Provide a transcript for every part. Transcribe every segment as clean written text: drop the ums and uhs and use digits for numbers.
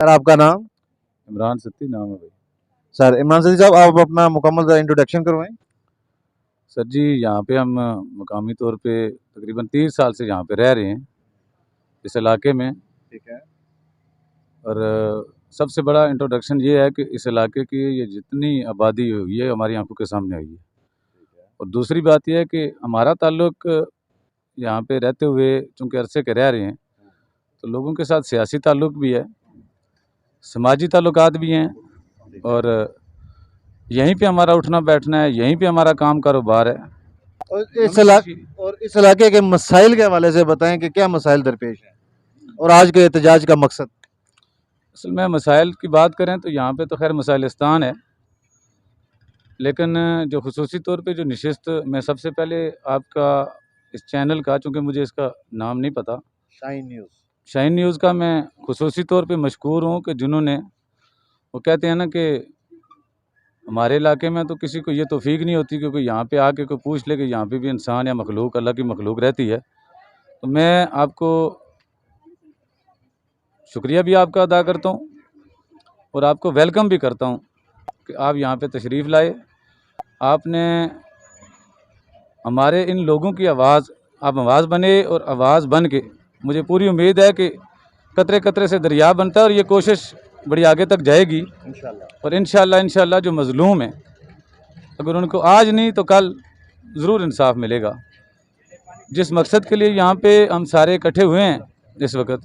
Sir आपका नाम? इमरान सत्ती नाम है भाई। सर इमरान सदी साहब आप अपना मुकम्मल इंट्रोडक्शन करवाएं। सर जी यहाँ पे हम मकामी तौर पे तकरीबन 30 साल से यहाँ पे रह रहे हैं इस इलाके में। ठीक है। और सबसे बड़ा इंट्रोडक्शन ये है कि इस इलाके की ये जितनी आबादी हुई है हमारी आंखों के सामने आई है। और दूसरी बात यह है कि हमारा ताल्लुक यहाँ पे रहते हुए चूँकि अरसे के रह रहे हैं तो लोगों के साथ सियासी ताल्लुक भी है, समाजी ताल्लुकात भी हैं, और यहीं पे हमारा उठना बैठना है, यहीं पे हमारा काम कारोबार है। और इस इलाके के मसाइल के हवाले से बताएं कि क्या मसाइल दरपेश हैं और आज के एहतजाज का मकसद। असल में मसाइल की बात करें तो यहाँ पे तो खैर मसाइलिस्तान है, लेकिन जो खुसूसी तौर पे जो नशिस्त मैं सबसे पहले आपका इस चैनल का, चूँकि मुझे इसका नाम नहीं पता, शाहीन न्यूज़ का मैं खुसूसी तौर पे मशकूर हूँ कि जिन्होंने, वो कहते हैं ना कि हमारे इलाके में तो किसी को ये तौफीक नहीं होती क्योंकि यहाँ पे आके कोई पूछ ले कि यहाँ पे भी इंसान या मखलूक, अल्लाह की मखलूक रहती है। तो मैं आपको शुक्रिया भी आपका अदा करता हूँ और आपको वेलकम भी करता हूँ कि आप यहाँ पे तशरीफ़ लाए। आपने हमारे इन लोगों की आवाज़, आप आवाज़ बने और आवाज़ बन के मुझे पूरी उम्मीद है कि कतरे कतरे से दरिया बनता है और ये कोशिश बड़ी आगे तक जाएगी इंशाल्लाह। और इंशाल्लाह जो मज़लूम है अगर उनको आज नहीं तो कल ज़रूर इंसाफ मिलेगा। जिस मकसद के लिए यहाँ पे हम सारे इकट्ठे हुए हैं इस वक्त,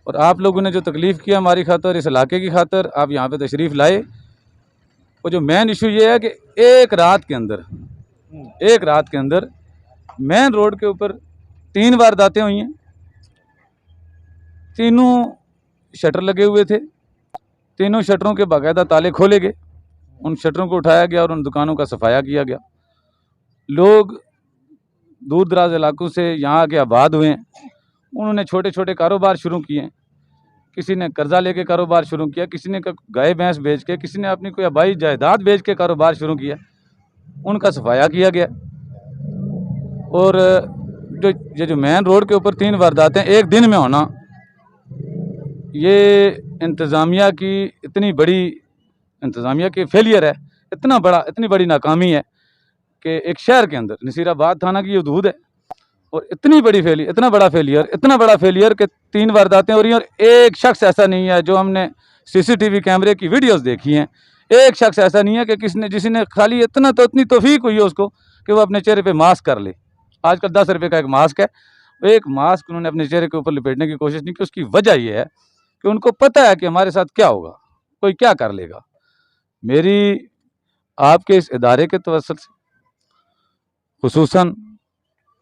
और आप लोगों ने जो तकलीफ़ किया हमारी खातर, इस इलाके की खातर, आप यहाँ पे तशरीफ़ लाए। और जो मेन इशू ये है कि एक रात के अंदर मेन रोड के ऊपर 3 वारदातें हुई हैं। तीनों शटर लगे हुए थे, तीनों शटरों के बाकायदा ताले खोले गए, उन शटरों को उठाया गया और उन दुकानों का सफाया किया गया। लोग दूर दराज इलाकों से यहाँ आके आबाद हुए हैं, उन्होंने छोटे छोटे कारोबार शुरू किए हैं। किसी ने कर्जा लेके कारोबार शुरू किया, किसी ने गाय भैंस बेच के, किसी ने अपनी कोई आबाई जायदाद बेच के कारोबार शुरू किया, उनका सफाया किया गया। और जो मेन रोड के ऊपर 3 वारदातें एक दिन में होना, ये इंतज़ामिया की इतनी बड़ी, इंतज़ामिया की फेलियर है, इतनी बड़ी नाकामी है कि एक शहर के अंदर नसीराबाद थाना की ये हदूद है और इतना बड़ा फेलियर कि 3 वारदातें हो रही हैं। और एक शख्स ऐसा नहीं है, जो हमने CCTV कैमरे की वीडियोस देखी हैं, एक शख्स ऐसा नहीं है कि जिसी ने खाली इतनी तौफीक हुई है उसको कि वो अपने चेहरे पे मास्क कर ले। आजकल 10 रुपये का एक मास्क है, वो एक मास्क उन्होंने अपने चेहरे के ऊपर लपेटने की कोशिश नहीं की। उसकी वजह यह है कि उनको पता है कि हमारे साथ क्या होगा, कोई क्या कर लेगा। मेरी आपके इस इदारे के तवस्सुल से खुसूसन,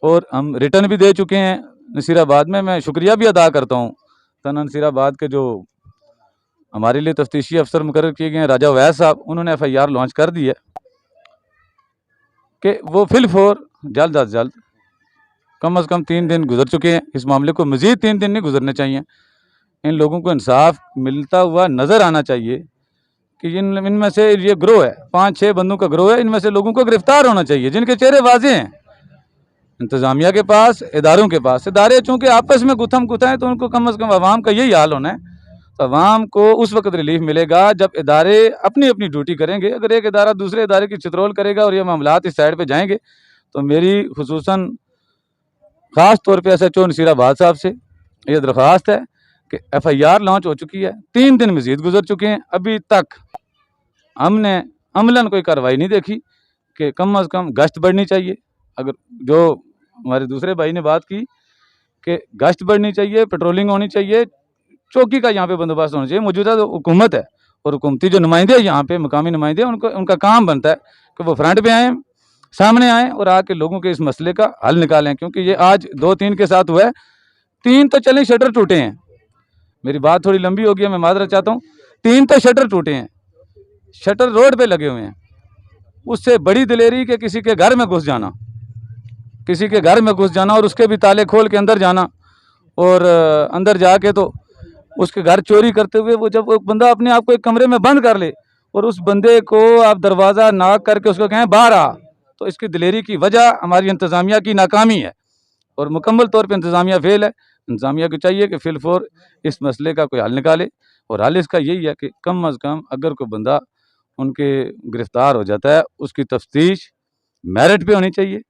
और हम रिटर्न भी दे चुके हैं नसीराबाद में, मैं शुक्रिया भी अदा करता हूँ थाना नसीराबाद के जो हमारे लिए तफ्तीशी अफसर मुकर्रर किए गए हैं, राजा वैस साहब, उन्होंने FIR लॉन्च कर दी है कि वो फिलफोर जल्द अज जल्द, कम से कम 3 दिन गुजर चुके हैं इस मामले को, मज़ीद 3 दिन नहीं गुजरने चाहिए। इन लोगों को इंसाफ मिलता हुआ नज़र आना चाहिए कि इनमें से ये ग्रोह है, 5-6 बंदों का ग्रोह है, इनमें से लोगों को गिरफ्तार होना चाहिए जिनके चेहरे वाजे हैं। इंतज़ामिया के पास, इदारों के पास, इदारे चूँकि आपस में गुथम गुथाएँ तो उनको कम से कम आवाम का यही हाल होना है। तो आवाम को उस वक्त रिलीफ मिलेगा जब इदारे अपनी अपनी ड्यूटी करेंगे। अगर एक इदारा दूसरे इदारे की चित्रोल करेगा और ये मामलात इस साइड पे जाएंगे, तो मेरी खुसूसन ख़ास तौर पे SHO नसीराबाद साहब से ये दरख्वास्त है कि FIR लॉन्च हो चुकी है, 3 दिन मज़ीद गुजर चुके हैं, अभी तक हमने अमलन कोई कार्रवाई नहीं देखी कि कम से कम गश्त बढ़नी चाहिए। अगर जो हमारे दूसरे भाई ने बात की कि गश्त बढ़नी चाहिए, पेट्रोलिंग होनी चाहिए, चौकी का यहाँ पे बंदोबस्त होना चाहिए। मौजूदा जो हुकूमत है और हुकूमती जो नुमाइंदे यहाँ पे मकामी नुमाइंदे, उनका काम बनता है कि वो फ्रंट पे आएँ, सामने आएँ और आके लोगों के इस मसले का हल निकालें। क्योंकि ये आज 2-3 के साथ हुआ है, 3 तो चलें शटर टूटे हैं, मेरी बात थोड़ी लंबी हो गई है, मैं माजरत चाहता हूँ। 3 तो शटर टूटे हैं, शटर रोड पे लगे हुए हैं। उससे बड़ी दिलेरी कि किसी के घर में घुस जाना, और उसके भी ताले खोल के अंदर जाना, और अंदर जाके तो उसके घर चोरी करते हुए, वो जब एक बंदा अपने आप को एक कमरे में बंद कर ले और उस बंदे को आप दरवाज़ा नॉक करके उसको कहें बाहर आ, तो इसकी दिलेरी की वजह हमारी इंतज़ामिया की नाकामी है और मुकम्मल तौर पर इंतज़ामिया फेल है। इंतज़ामिया को चाहिए कि फिलफोर इस मसले का कोई हल निकाले। और हाल इसका यही है कि कम अज़ कम अगर कोई बंदा उनके गिरफ़्तार हो जाता है, उसकी तफ्तीश मेरिट पे होनी चाहिए,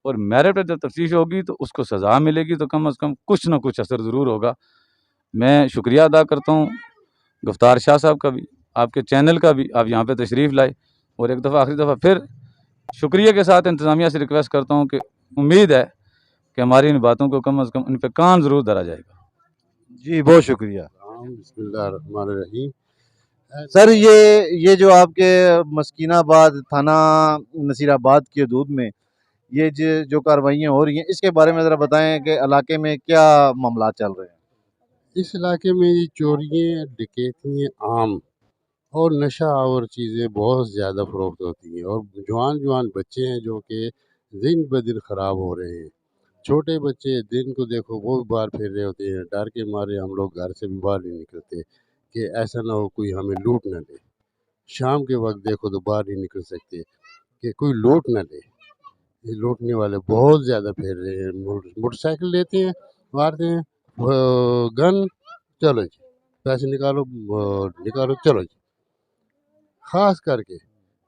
और मेरिट पे जब तफ्तीश होगी तो उसको सज़ा मिलेगी, तो कम अज़ कम कुछ ना कुछ असर ज़रूर होगा। मैं शुक्रिया अदा करता हूँ गफ्तार शाह साहब का भी, आपके चैनल का भी, आप यहाँ पे तशरीफ़ लाए, और एक दफ़ा आखिरी दफ़ा फिर शुक्रिया के साथ इंतज़ामिया से रिक्वेस्ट करता हूँ कि उम्मीद है कि हमारी इन बातों को कम अज़ कम इन पे कान ज़रूर धरा जाएगा। जी बहुत शुक्रिया बिस्मिल्लाहिर्रहमानिर्रहीम। सर। ये जो आपके मस्कीनाबाद थाना नसीराबाद की हदूद में ये जो कार्रवाइयाँ हो रही हैं, इसके बारे में ज़रा बताएं कि इलाके में क्या मामला चल रहे हैं। इस इलाके में ये चोरियाँ डकैतियाँ आम और नशा और चीज़ें बहुत ज़्यादा फ़रोख्त होती हैं, और जवान जवान बच्चे हैं जो कि दिन ब दिन ख़राब हो रहे हैं। छोटे बच्चे दिन को देखो वो भी बाहर फिर रहे होते हैं, डर के मारे हम लोग घर से भी बाहर नहीं निकलते कि ऐसा ना हो कोई हमें लूट ना ले। शाम के वक्त देखो तो बाहर नहीं निकल सकते कि कोई लूट ना ले। ये लूटने वाले बहुत ज़्यादा फिर रहे हैं, मोटरसाइकिल लेते हैं, मारते हैं, गन, चलो जी पैसे निकालो, निकालो, चलो जी। ख़ास करके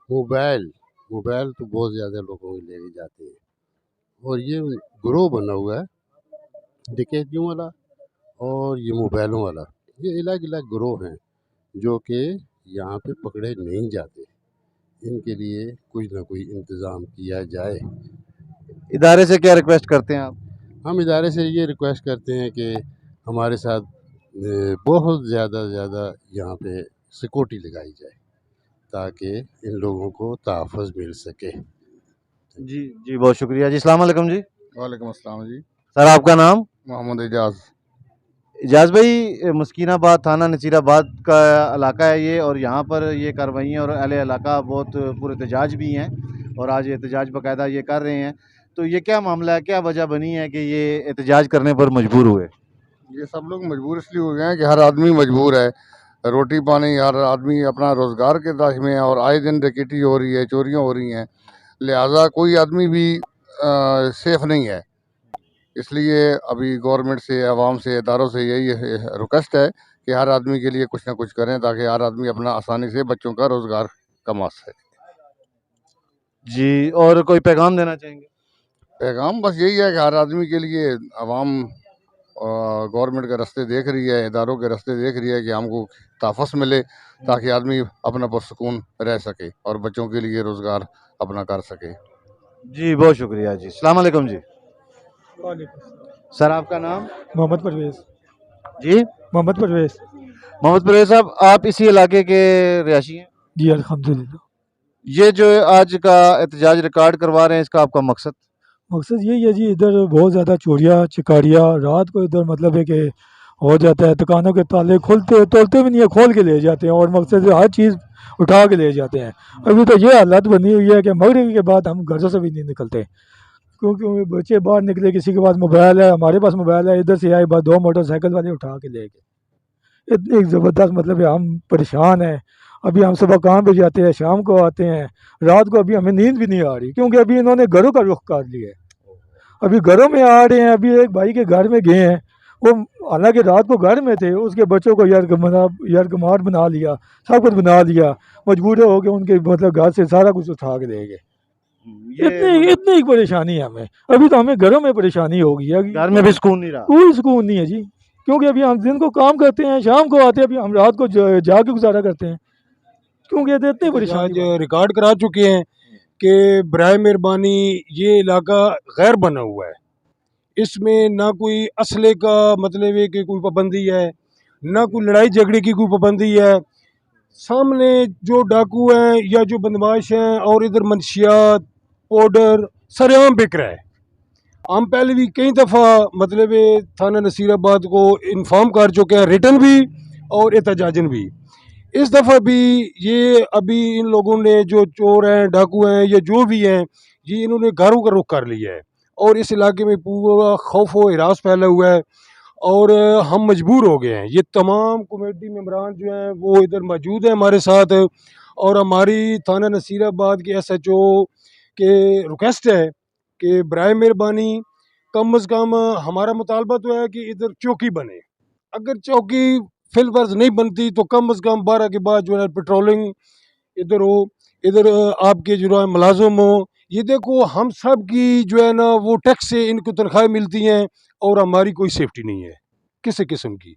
मोबाइल मोबाइल तो बहुत ज़्यादा लोगों के लेके जाते हैं, और ये ग्रोह बना हुआ है डकैतियों वाला और ये मोबाइलों वाला। ये अलग अलग ग्रोह हैं जो कि यहाँ पे पकड़े नहीं जाते। इनके लिए कुछ ना कुछ इंतज़ाम किया जाए। इदारे से क्या रिक्वेस्ट करते हैं आप। हम इदारे से ये रिक्वेस्ट करते हैं कि हमारे साथ बहुत ज़्यादा यहाँ पे सिक्योरिटी लगाई जाए ताकि इन लोगों को तहफ़्फ़ुज़ मिल सके। जी जी बहुत शुक्रिया जी। अस्सलाम वालेकुम जी। वालेकुम अस्सलाम जी। सर आपका नाम। मोहम्मद एजाज। इजाज़ भाई, मस्कीनाबाद थाना नसीराबाद का इलाका है ये, और यहाँ पर ये कार्रवाइयाँ और अहले इलाका बहुत पुरएहतजाज भी हैं, और आज एहतजाज बाकायदा ये कर रहे हैं। तो ये क्या मामला है, क्या वजह बनी है कि ये एहतजाज करने पर मजबूर हुए। ये सब लोग मजबूर इसलिए हो गए हैं कि हर आदमी मजबूर है, रोटी पानी, हर आदमी अपना रोज़गार के तलाश में है, और आए दिन डकैती हो रही है, चोरियाँ हो रही हैं, लिहाजा कोई आदमी भी सेफ़ नहीं है। इसलिए अभी गवर्नमेंट से, आवाम से, इदारों से यही रिक्वेस्ट है कि हर आदमी के लिए कुछ ना कुछ करें ताकि हर आदमी अपना आसानी से बच्चों का रोज़गार कमा सके। जी, और कोई पैगाम देना चाहेंगे। पैगाम बस यही है कि हर आदमी के लिए आवाम गवर्नमेंट के रास्ते देख रही है, इदारों के रास्ते देख रही है कि हमको तहफ़्फ़ुज़ मिले ताकि आदमी अपना पुरसुकून रह सके और बच्चों के लिए रोज़गार अपना कर सके। जी बहुत शुक्रिया जी। अस्सलाम वालेकुम जी। सर आपका नाम। मोहम्मद परवेज़। जी मोहम्मद परवेज़। मोहम्मद परवेज़ साहब, आप इसी इलाके के रिहायशी हैं। जी अल्हम्दुलिल्लाह। ये जो आज का एहतजाज रिकॉर्ड करवा रहे हैं, इसका आपका मकसद। मकसद यही है जी, इधर बहुत ज़्यादा चोरियाँ चिकारियाँ रात को इधर मतलब है कि हो जाता है। दुकानों के ताले खुलते तोड़ते भी नहीं है, खोल के ले जाते हैं, और मकसद से हर चीज़ उठा के ले जाते हैं। अभी तो ये हालत बनी हुई है कि मगरिब के बाद हम घरों से भी नहीं निकलते, क्योंकि बच्चे बाहर निकले, किसी के पास मोबाइल है, हमारे पास मोबाइल है, इधर से आए बस 2 मोटरसाइकिल वाले उठा के ले गए। इतनी ज़बरदस्त मतलब है, हम परेशान हैं। अभी हम सुबह काम पे जाते हैं, शाम को आते हैं, रात को अभी हमें नींद भी नहीं आ रही, क्योंकि अभी इन्होंने घरों का रुख कर लिया है। अभी घरों में आ रहे हैं। अभी एक भाई के घर में गए हैं, वो हालांकि रात को घर में थे, उसके बच्चों को यरगमार बना लिया, सब कुछ बना लिया, मजबूर हो गए, उनके मतलब घर से सारा कुछ उठा के ले गए। इतनी इतनी ही परेशानी है हमें। अभी तो हमें घरों में परेशानी हो गई है, घर में भी सुकून नहीं रहा। कोई सुकून नहीं है जी, क्योंकि अभी हम दिन को काम करते हैं, शाम को आते हैं, अभी हम रात को जाके गुजारा करते हैं, क्योंकि ये तो इतनी परेशानी आज रिकॉर्ड करा चुके हैं कि बराए मेहरबानी ये इलाका गैर बना हुआ है। इसमें ना कोई असले का मतलब है कि कोई पाबंदी है, ना कोई लड़ाई झगड़े की कोई पाबंदी है। सामने जो डाकू हैं या जो बदमाश हैं, और इधर मंशियात पाउडर सरेआम बिक रहा है। हम पहले भी कई दफ़ा मतलब थाना नसीराबाद को इन्फॉर्म कर चुके हैं, रिटर्न भी और एहतजाजन भी। इस दफ़ा भी ये अभी इन लोगों ने, जो चोर हैं, डाकू हैं या जो भी हैं, ये इन्होंने घरों का रुख कर लिया है, और इस इलाके में पूरा खौफ व हिरास फैला हुआ है, और हम मजबूर हो गए हैं। ये तमाम कमेटी मेम्बरान जो हैं वो इधर मौजूद हैं हमारे साथ, और हमारी थाना नसीराबाद के SHO के रिक्वेस्ट है कि बराए मेहरबानी कम अज़ कम हमारा मुतालबा तो है कि इधर चौकी बने। अगर चौकी फिल फर्ज नहीं बनती तो कम अज़ कम 12 के बाद जो है पेट्रोलिंग इधर हो, इधर आपके जो है मुलाजिम हो। ये देखो हम सब की जो है ना वो टैक्स से इनको तनख्वाहें मिलती हैं और हमारी कोई सेफ्टी नहीं है किसी किस्म की।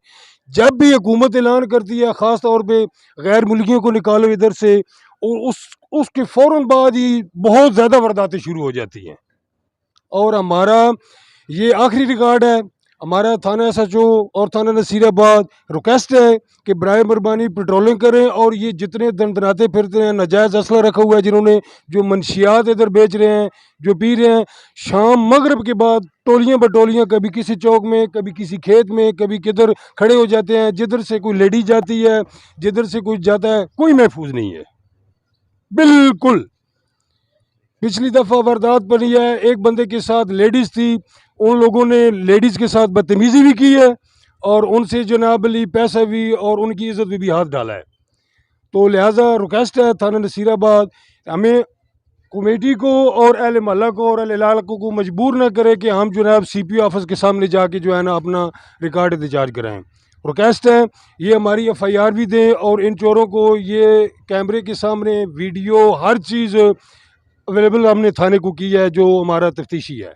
जब भी हुकूमत ऐलान करती है ख़ास तौर पे गैर मुल्कियों को निकालो इधर से, और उसके फ़ौरन बाद ही बहुत ज़्यादा वारदातें शुरू हो जाती हैं। और हमारा ये आखिरी रिकॉर्ड है, हमारा थाना SHO और थाना नसीराबाद रिक्वेस्ट है कि बराए मेहरबानी पेट्रोलिंग करें, और ये जितने दंदनाते फिरते हैं, नाजायज़ असला रखा हुआ है जिन्होंने, जो मनशियात इधर बेच रहे हैं, जो पी रहे हैं, शाम मगरिब के बाद टोलियाँ बटोलियाँ कभी किसी चौक में, कभी किसी खेत में, कभी किधर खड़े हो जाते हैं। जिधर से कोई लेडी जाती है, जिधर से कोई जाता है, कोई महफूज नहीं है बिल्कुल। पिछली दफ़ा वारदात बनी है, एक बंदे के साथ लेडीज़ थी, उन लोगों ने लेडीज़ के साथ बदतमीज़ी भी की है और उनसे जनाब अली पैसा भी और उनकी इज़्ज़त में भी हाथ डाला है। तो लिहाजा रिक्वेस्ट है थाना नसीराबाद, हमें कमेटी को और अहले मोहल्ला को और अहले इलाक़ों को मजबूर ना करे कि हम जनाब CPO ऑफिस के सामने जाके जो है ना अपना रिकॉर्ड एहतजाज कराएँ। रिक्वेस्ट है ये हमारी FIR भी दें, और इन चोरों को ये कैमरे के सामने वीडियो हर चीज़ अवेलेबल हमने थाने को की है, जो हमारा तफ्तीशी है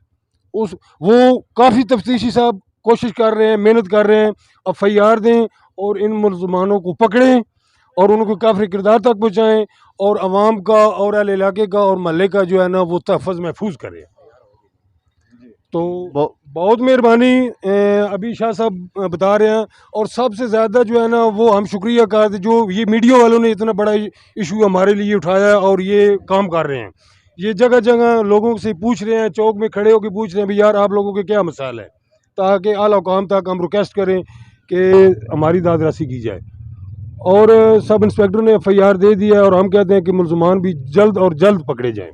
उस वो काफ़ी तफ्तीशी साहब कोशिश कर रहे हैं, मेहनत कर रहे हैं। FIR दें और इन मुलज़मानों को पकड़ें और उनको काफ़ी किरदार तक पहुँचाएँ, और आवाम का और अहले इलाके का और महल्ले का जो है ना वो तहफ़्फ़ुज़ महफूज करें। तो बहुत मेहरबानी, अभी शाह साहब बता रहे हैं। और सबसे ज़्यादा जो है ना वो हम शुक्रिया करते जो ये मीडिया वालों ने इतना बड़ा इशू हमारे लिए उठाया और ये काम कर रहे हैं। ये जगह जगह लोगों से पूछ रहे हैं, चौक में खड़े होकर पूछ रहे हैं भाई यार आप लोगों के क्या मसाइल है, ताकि आला हुकाम तक हम रिक्वेस्ट करें कि हमारी दादरासी की जाए। और सब इंस्पेक्टर ने FIR दे दिया है, और हम कहते हैं कि मुलज़मान भी जल्द और जल्द पकड़े जाएँ।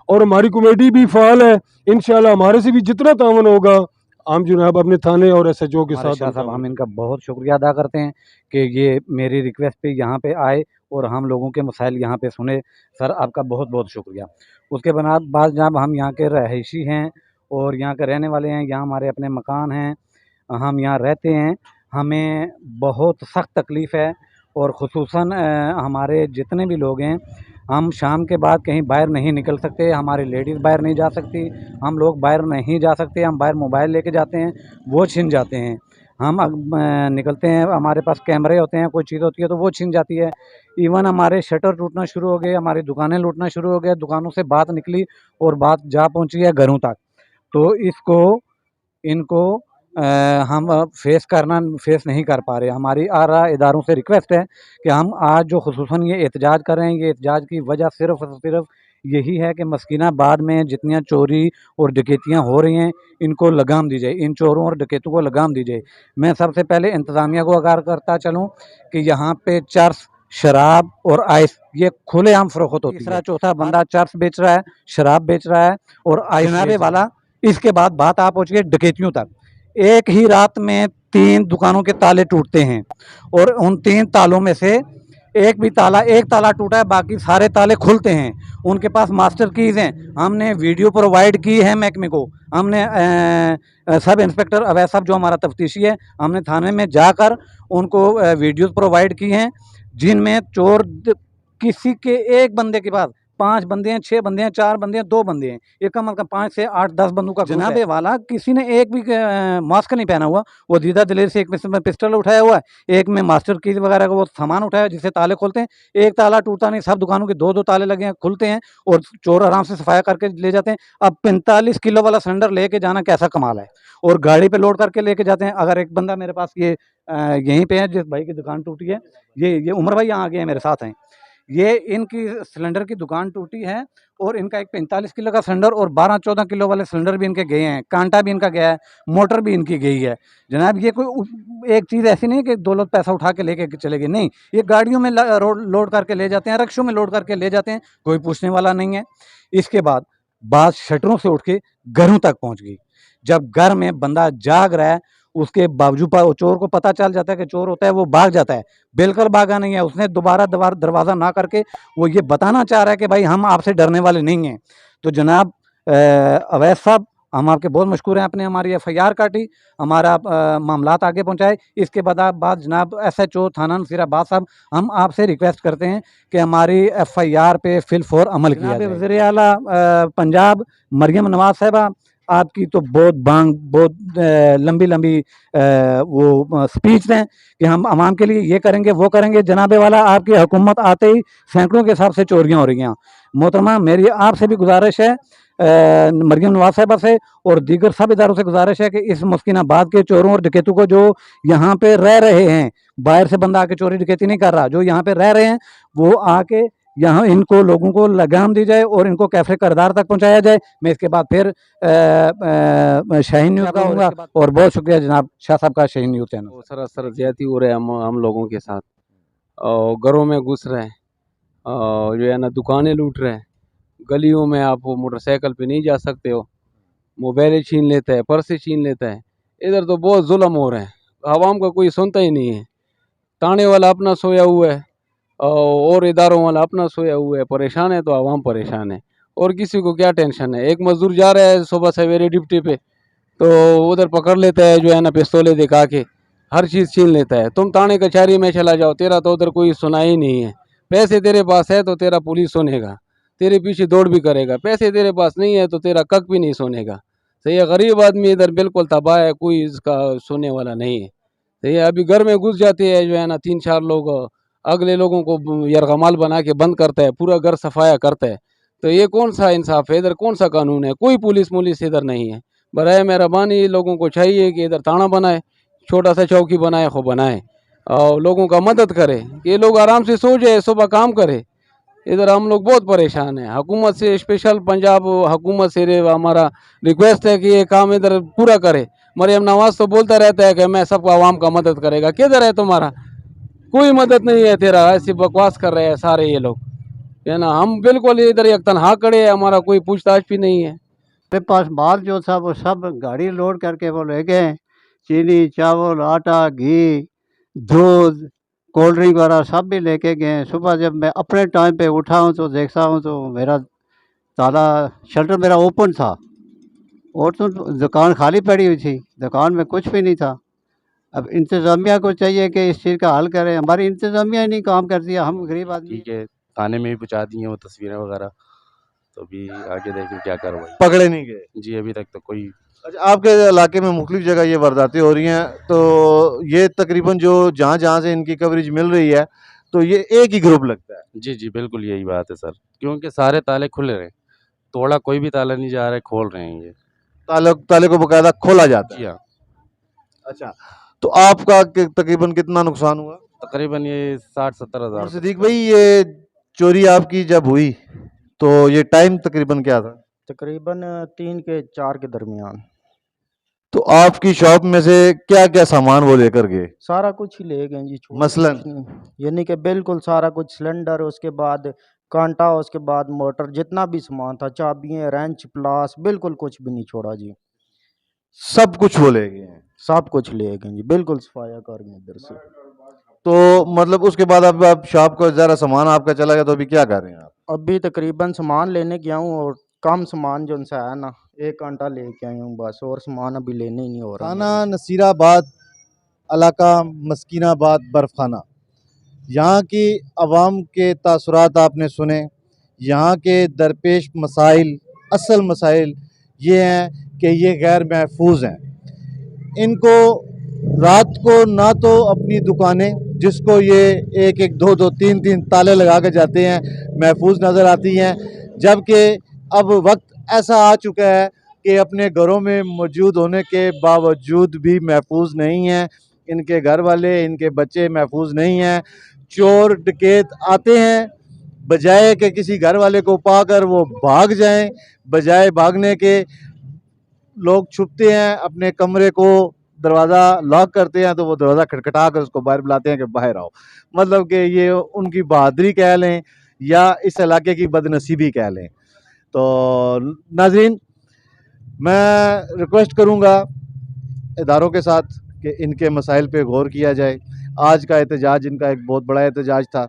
और हमारी कमेटी भी फ़ाल है, इंशाल्लाह हमारे से भी जितना तावन होगा हम जनाब अपने थाने और SHO के हमारे साथ शाह साहब हम इनका बहुत शुक्रिया अदा करते हैं कि ये मेरी रिक्वेस्ट पे यहाँ पे आए और हम लोगों के मसाइल यहाँ पे सुने। सर आपका बहुत बहुत शुक्रिया। उसके बाद जनाब हम यहाँ के रहायशी हैं और यहाँ के रहने वाले हैं, यहाँ हमारे अपने मकान हैं, हम यहाँ रहते हैं। हमें बहुत सख्त तकलीफ़ है, और ख़ुसूसन हमारे जितने भी लोग हैं, हम शाम के बाद कहीं बाहर नहीं निकल सकते, हमारी लेडीज़ बाहर नहीं जा सकती, हम लोग बाहर नहीं जा सकते। हम बाहर मोबाइल लेके जाते हैं वो छिन जाते हैं, हम निकलते हैं हमारे पास कैमरे होते हैं, कोई चीज़ होती है तो वो छिन जाती है। इवन हमारे शटर टूटना शुरू हो गए, हमारी दुकानें लूटना शुरू हो गए, दुकानों से बात निकली और बात जा पहुंची है घरों तक। तो इनको हम फेस नहीं कर पा रहे। हमारी आला इदारों से रिक्वेस्ट है कि हम आज जो ख़ुसूसन ये एहतजाज कर रहे हैं, ये एहतजाज की वजह सिर्फ़ और सिर्फ यही है कि मस्किनाबाद में जितनी चोरी और डकैतियाँ हो रही हैं, इनको लगाम दी जाए, इन चोरों और डकैतों को लगाम दी जाए। मैं सबसे पहले इंतज़ामिया को आगाह करता चलूँ कि यहाँ पे चर्स, शराब और आइस ये खुलेआम फ़रोख्त होती है। तीसरा चौथा बंदा चर्स बेच रहा है, शराब बेच रहा है और आइस वाला। इसके बाद बात आप पहुँच गई डकैतियों तक। एक ही रात में 3 दुकानों के ताले टूटते हैं, और उन 3 तालों में से एक ताला टूटा है, बाकी सारे ताले खुलते हैं। उनके पास मास्टर कीज़ हैं। हमने वीडियो प्रोवाइड की है महकमे को, हमने सब इंस्पेक्टर अवैध साहब जो हमारा तफ्तीशी है, हमने थाने में जाकर उनको वीडियोज़ प्रोवाइड की हैं, जिनमें चोर किसी के एक बंदे के पास 5 बंदे हैं, 6 बंदे हैं, 4 बंदे हैं, 2 बंदे हैं, ये कम अज़ कम 5 से 8-10 बंदूक का जनाबे वाला। किसी ने एक भी मास्क नहीं पहना हुआ, वो दीदा दिलेर से एक में पिस्टल उठाया हुआ है, एक में मास्टर कीज वगैरह का वो सामान उठाया जिससे ताले खोलते हैं। एक ताला टूटता नहीं, सब दुकानों के 2-2 ताले लगे हैं, खुलते हैं और चोर आराम से सफाया करके ले जाते हैं। अब 45 किलो वाला सिलेंडर लेके जाना कैसा कमाल है, और गाड़ी पे लोड करके लेके जाते हैं। अगर एक बंदा मेरे पास ये यहीं पे है, जिस भाई की दुकान टूटी है, ये उमर भाई यहाँ आ गए हैं, मेरे साथ हैं। ये इनकी सिलेंडर की दुकान टूटी है, और इनका एक 45 किलो का सिलेंडर और 12-14 किलो वाले सिलेंडर भी इनके गए हैं, कांटा भी इनका गया है, मोटर भी इनकी गई है। जनाब ये कोई एक चीज़ ऐसी नहीं कि 2 लोग पैसा उठा के लेके चले गए, नहीं, ये गाड़ियों में लोड करके ले जाते हैं, रिक्शों में लोड करके ले जाते हैं, कोई पूछने वाला नहीं है। इसके बाद बात शटरों से उठ के घरों तक पहुँच गई। जब घर में बंदा जाग रहा है, उसके बावजूद चोर को पता चल जाता है कि चोर होता है, वो भाग जाता है। बिल्कुल भागा नहीं है, उसने दोबारा दरवाज़ा ना करके वो ये बताना चाह रहा है कि भाई हम आपसे डरने वाले नहीं हैं। तो जनाब अवैध साहब हम आपके बहुत मशकूर हैं, आपने हमारी FIR काटी, हमारा मामलात आगे पहुंचाए। इसके बाद जनाब SHO थाना नसीराबाद साहब, हम आपसे रिक्वेस्ट करते हैं कि हमारी FIR पे फिल फॉर अमल किया जाए। वज़ीर आला पंजाब मरियम नवाज साहिबा, आपकी तो बहुत लंबी लंबी वो स्पीच हैं कि हम आवाम के लिए ये करेंगे वो करेंगे। जनाबे वाला, आपकी हुकूमत आते ही सैकड़ों के हिसाब से चोरियाँ हो रही हैं। मोहतरमा, मेरी आपसे भी गुजारिश है, मरियम नवाज साहिबा से और दीगर सब इदारों से गुजारिश है कि इस मुस्किनाबाद के चोरों और डकैतों को, जो यहाँ पे रह रहे हैं, बाहर से बंदा आके चोरी डकैती नहीं कर रहा, जो यहाँ पे रह रहे हैं वो आके यहाँ इनको लोगों को लगाम दी जाए और इनको कैफे करदार तक पहुँचाया जाए। मैं इसके बाद फिर शाहीन न्यूज़ का होऊंगा। और बहुत शुक्रिया जनाब शाह साहब का, शाहीन न्यूज़ चैनल। वो सरासर ज्यादती हो रहा है हम लोगों के साथ, और घरों में घुस रहे हैं, और जो है ना दुकानें लूट रहे हैं, गलियों में आप मोटरसाइकिल पे नहीं जा सकते हो, मोबाइल छीन लेता है, पर्से छीन लेता है। इधर तो बहुत जुल्म हो रहे हैं, आवाम का कोई सुनता ही नहीं है। थाने वाला अपना सोया हुआ है और इदारों वाला अपना सोया हुआ है, परेशान है तो आवाम परेशान है, और किसी को क्या टेंशन है। एक मजदूर जा रहा है सुबह सवेरे ड्यूटी पे, तो उधर पकड़ लेता है जो है ना पिस्तौलें दिखा के, हर चीज़ छीन लेता है। तुम थाने कचहरी में चला जाओ, तेरा तो उधर कोई सुना ही नहीं है। पैसे तेरे पास है तो तेरा पुलिस सुनेगा, तेरे पीछे दौड़ भी करेगा। पैसे तेरे पास नहीं है तो तेरा कक भी नहीं सुनेगा। सही है, गरीब आदमी इधर बिल्कुल तबाह है, कोई इसका सुनने वाला नहीं है। सही है, अभी घर में घुस जाते हैं जो है ना 3-4 लोग, अगले लोगों को यरगमाल बना के बंद करता है, पूरा घर सफाया करता है। तो ये कौन सा इंसाफ है, इधर कौन सा कानून है? कोई पुलिस इधर नहीं है। बराए मेहरबानी लोगों को चाहिए कि इधर थाना बनाए, छोटा सा चौकी बनाए, खूब बनाए, और लोगों का मदद करे कि ये लोग आराम से सो जाए, सुबह काम करे। इधर हम लोग बहुत परेशान हैं। हुकूमत से, स्पेशल पंजाब हुकूमत से हमारा रिक्वेस्ट है कि ये काम इधर पूरा करे। मरियम नवाज तो बोलता रहता है कि मैं सबका आवाम का मदद करेगा, किधर है तुम्हारा? कोई मदद नहीं है तेरा, ऐसी बकवास कर रहे हैं सारे ये लोग, है ना। हम बिल्कुल इधर एक तनहा खड़े हैं, हमारा कोई पूछताछ भी नहीं है। मेरे पास माल जो था वो सब गाड़ी लोड करके वो ले गए। चीनी, चावल, आटा, घी, दूध, कोल्ड ड्रिंक वगैरह सब भी लेके गए। सुबह जब मैं अपने टाइम पे उठा हूँ तो देखता हूँ तो मेरा ताला, शटर मेरा ओपन था और तो दुकान खाली पड़ी हुई थी, दुकान में कुछ भी नहीं था। अब इंतज़ामिया को चाहिए कि इस चीज़ का हल करें, हमारी इंतज़ामिया ही नहीं काम करती है, हम गरीब आदमी। ठीक है, थाने में भी पहुँचा दी हैं वो तस्वीरें वगैरह, तो अभी आगे देखें क्या कार्रवाई। पकड़े नहीं गए? जी, अभी तक तो कोई। अच्छा, आपके इलाके में मुख्तलिफ जगह ये वारदातें हो रही हैं, तो ये तकरीबन जो जहाँ जहाँ से इनकी कवरेज मिल रही है, तो ये एक ही ग्रुप लगता है? जी जी, बिल्कुल यही बात है सर, क्योंकि सारे ताले खुले रहे, तोड़ा कोई भी ताला नहीं जा रहा है, खोल रहे हैं ये। ताले को बकायदा खोला जाता जी है? हाँ। अच्छा, तो आपका तकरीबन कितना नुकसान हुआ? तकरीबन ये 60-70 और हज़ार। सिद्दीक भाई, ये चोरी आपकी जब हुई तो ये टाइम तकरीबन क्या था? तकरीबन 3 के 4 के दरमियान। तो आपकी शॉप में से क्या क्या सामान वो लेकर गए? सारा कुछ ही ले गए जी, छोड़ मसलन? कुछ नहीं, यानी कि बिल्कुल सारा कुछ, सिलेंडर, उसके बाद कांटा, उसके बाद मोटर, जितना भी सामान था, चाबियाँ, रेंच, प्लास, बिल्कुल कुछ भी नहीं छोड़ा जी। सब कुछ वो ले गए हैं? सब कुछ ले गए जी, बिल्कुल सफाया कर गए इधर से। तो मतलब उसके बाद अब आप शॉप को ज़रा सामान आपका चला गया, तो अभी क्या कर रहे हैं आप? अभी तकरीबन सामान लेने गया हूँ और कम सामान जो उनसे है ना, 1 कांटा लेके आया हूँ बस, और सामान अभी लेने ही नहीं हो रहा। थाना नसीराबाद, इलाका मस्कीनाबाद, बर्फ़खाना, यहाँ की आवाम के तासुरात आपने सुने। यहाँ के दरपेश मसाइल, असल मसाइल ये हैं कि ये गैर महफूज हैं। इनको रात को ना तो अपनी दुकानें, जिसको ये 1-1, 2-2, 3-3 ताले लगा के जाते हैं, महफूज नज़र आती हैं, जबकि अब वक्त ऐसा आ चुका है कि अपने घरों में मौजूद होने के बावजूद भी महफूज नहीं हैं। इनके घर वाले, इनके बच्चे महफूज नहीं हैं। चोर डकैत आते हैं, बजाय कि किसी घर वाले को पाकर वो भाग जाएं, बजाय भागने के लोग छुपते हैं, अपने कमरे को दरवाज़ा लॉक करते हैं, तो वो दरवाज़ा खटखटा कर उसको बाहर बुलाते हैं कि बाहर आओ। मतलब कि ये उनकी बहादुरी कह लें या इस इलाके की बदनसीबी कह लें। तो नाज़रीन, मैं रिक्वेस्ट करूँगा इदारों के साथ कि इनके मसाइल पे गौर किया जाए। आज का एहतजाज इनका एक बहुत बड़ा एहतजाज था।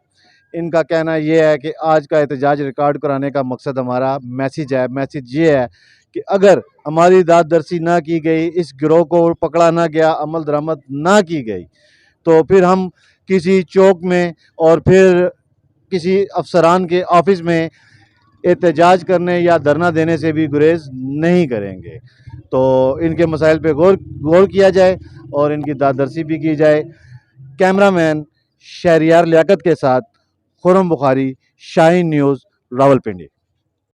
इनका कहना ये है कि आज का एहतजाज रिकॉर्ड कराने का मकसद हमारा मैसेज है। मैसेज ये है कि अगर हमारी दाददर्शी ना की गई, इस गिरोह को पकड़ा ना गया, अमल दरामद ना की गई, तो फिर हम किसी चौक में और फिर किसी अफसरान के ऑफिस में एहतजाज करने या धरना देने से भी गुरेज नहीं करेंगे। तो इनके मसाइल पे गौर किया जाए और इनकी दाददर्शी भी की जाए। कैमरामैन शहरियार लियाकत के साथ खुर्रम बुखारी, शाहीन न्यूज़, रावलपिंडी।